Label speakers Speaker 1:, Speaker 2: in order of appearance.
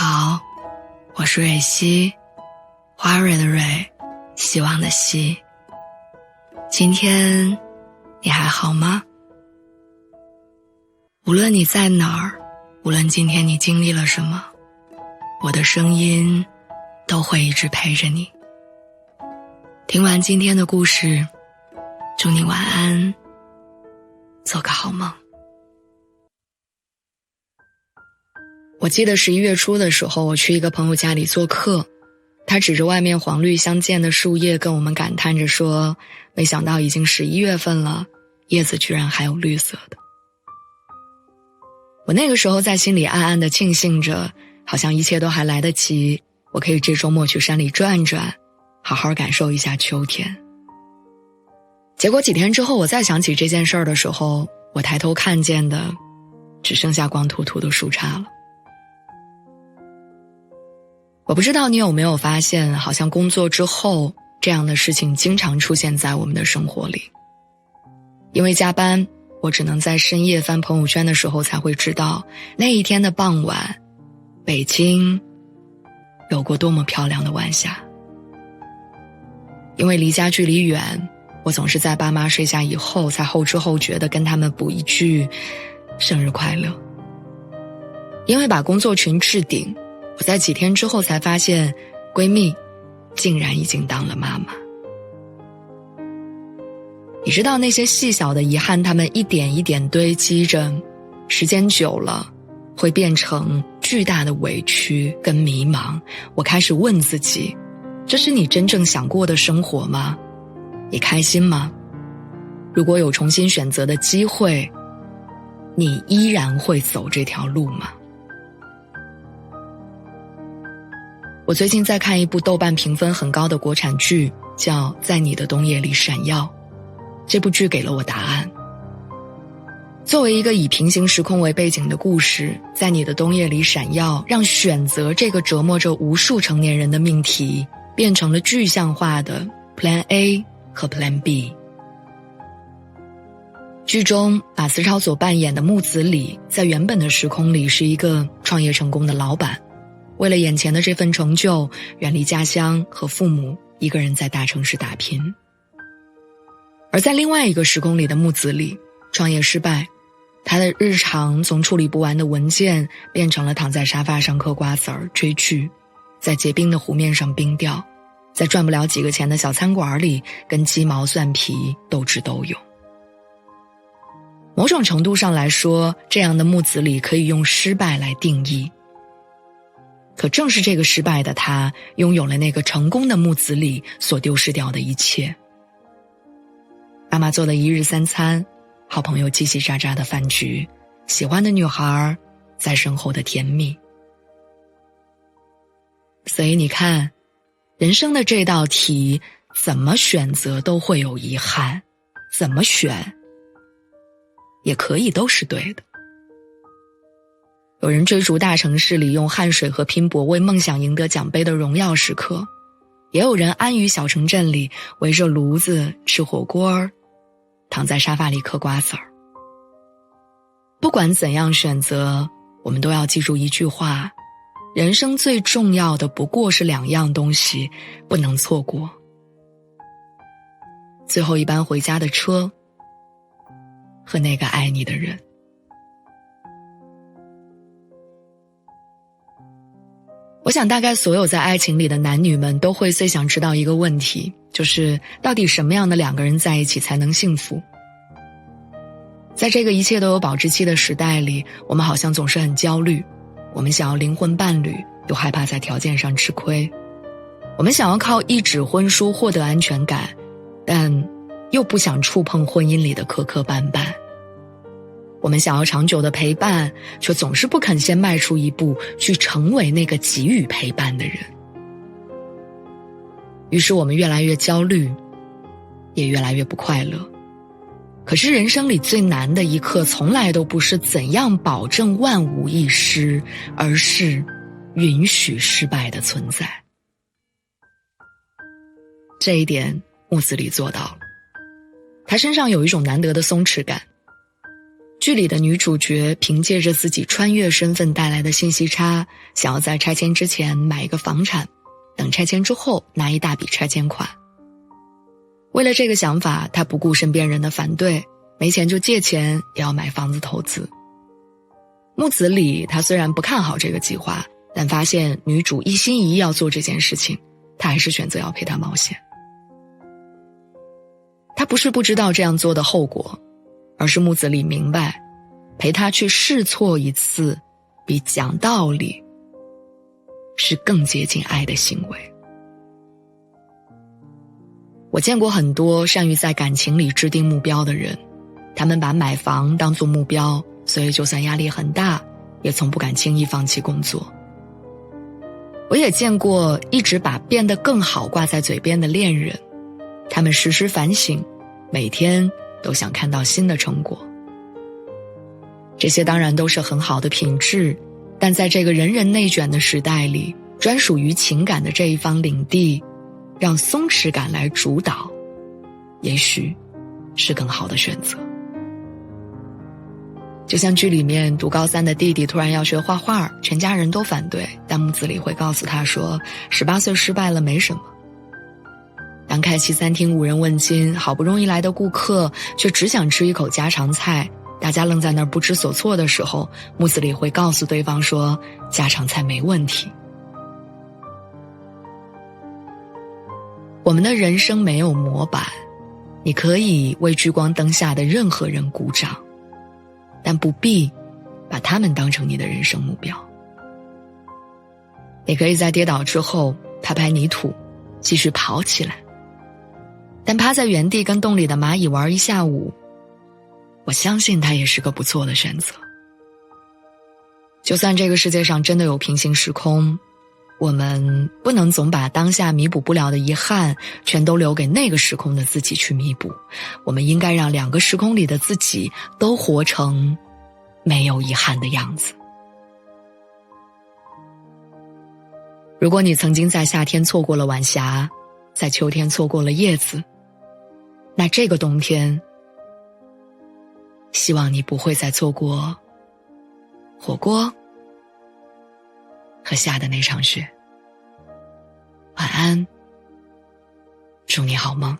Speaker 1: 好，我是蕊希，花蕊的蕊，希望的希。今天你还好吗？无论你在哪儿，无论今天你经历了什么，我的声音都会一直陪着你。听完今天的故事，祝你晚安，做个好梦。我记得11月初的时候，我去一个朋友家里做客，他指着外面黄绿相间的树叶跟我们感叹着说，没想到已经11月份了，叶子居然还有绿色的。我那个时候在心里暗暗地庆幸着，好像一切都还来得及，我可以这周末去山里转转，好好感受一下秋天。结果几天之后，我再想起这件事儿的时候，我抬头看见的只剩下光秃秃的树杈了。我不知道你有没有发现，好像工作之后这样的事情经常出现在我们的生活里。因为加班，我只能在深夜翻朋友圈的时候才会知道，那一天的傍晚，北京有过多么漂亮的晚霞。因为离家距离远，我总是在爸妈睡下以后才后知后觉地跟他们补一句生日快乐。因为把工作群置顶，我在几天之后才发现，闺蜜竟然已经当了妈妈。你知道那些细小的遗憾，它们一点一点堆积着，时间久了会变成巨大的委屈跟迷茫。我开始问自己，这是你真正想过的生活吗？你开心吗？如果有重新选择的机会，你依然会走这条路吗？我最近在看一部豆瓣评分很高的国产剧，叫《在你的冬夜里闪耀》。这部剧给了我答案。作为一个以平行时空为背景的故事，《在你的冬夜里闪耀》让选择这个折磨着无数成年人的命题，变成了具象化的 Plan A 和 Plan B。剧中马思超所扮演的木子李，在原本的时空里是一个创业成功的老板，为了眼前的这份成就，远离家乡和父母，一个人在大城市打拼。而在另外一个时空里的木子李，创业失败，他的日常从处理不完的文件变成了躺在沙发上嗑瓜子儿追剧，在结冰的湖面上冰钓，在赚不了几个钱的小餐馆里跟鸡毛蒜皮斗智斗勇。某种程度上来说，这样的木子李可以用失败来定义。可正是这个失败的他，拥有了那个成功的木子李所丢失掉的一切。妈妈做的一日三餐，好朋友叽叽喳喳的饭局，喜欢的女孩在身后的甜蜜。所以你看，人生的这道题，怎么选择都会有遗憾，怎么选也可以都是对的。有人追逐大城市里用汗水和拼搏为梦想赢得奖杯的荣耀时刻，也有人安于小城镇里围着炉子吃火锅，躺在沙发里嗑瓜子儿。不管怎样选择，我们都要记住一句话，人生最重要的不过是2样东西，不能错过：最后一班回家的车和那个爱你的人。我想大概所有在爱情里的男女们都会最想知道一个问题，就是到底什么样的2个人在一起才能幸福？在这个一切都有保质期的时代里，我们好像总是很焦虑，我们想要灵魂伴侣，又害怕在条件上吃亏。我们想要靠一纸婚书获得安全感，但又不想触碰婚姻里的磕磕绊绊。我们想要长久的陪伴，却总是不肯先迈出一步，去成为那个给予陪伴的人。于是我们越来越焦虑，也越来越不快乐。可是人生里最难的一刻，从来都不是怎样保证万无一失，而是允许失败的存在。这一点木子李做到了，他身上有一种难得的松弛感。剧里的女主角凭借着自己穿越身份带来的信息差，想要在拆迁之前买一个房产，等拆迁之后拿一大笔拆迁款。为了这个想法，她不顾身边人的反对，没钱就借钱也要买房子投资。木子李他虽然不看好这个计划，但发现女主一心一意要做这件事情，他还是选择要陪她冒险。他不是不知道这样做的后果，而是木子李明白，陪他去试错一次，比讲道理是更接近爱的行为。我见过很多善于在感情里制定目标的人，他们把买房当作目标，所以就算压力很大，也从不敢轻易放弃工作。我也见过一直把变得更好挂在嘴边的恋人，他们时时反省，每天都想看到新的成果。这些当然都是很好的品质，但在这个人人内卷的时代里，专属于情感的这一方领地，让松弛感来主导，也许是更好的选择。就像剧里面读高3的弟弟突然要学画画，全家人都反对，但木子李会告诉他说18岁失败了没什么。当开启餐厅无人问津，好不容易来的顾客却只想吃一口家常菜，大家愣在那儿不知所措的时候，木子李会告诉对方说家常菜没问题。我们的人生没有模板，你可以为聚光灯下的任何人鼓掌，但不必把他们当成你的人生目标。你可以在跌倒之后拍拍泥土，继续跑起来，但趴在原地跟洞里的蚂蚁玩一下午，我相信它也是个不错的选择。就算这个世界上真的有平行时空，我们不能总把当下弥补不了的遗憾全都留给那个时空的自己去弥补，我们应该让2个时空里的自己都活成没有遗憾的样子。如果你曾经在夏天错过了晚霞，在秋天错过了叶子，那这个冬天，希望你不会再错过火锅和下的那场雪。晚安，祝你好梦。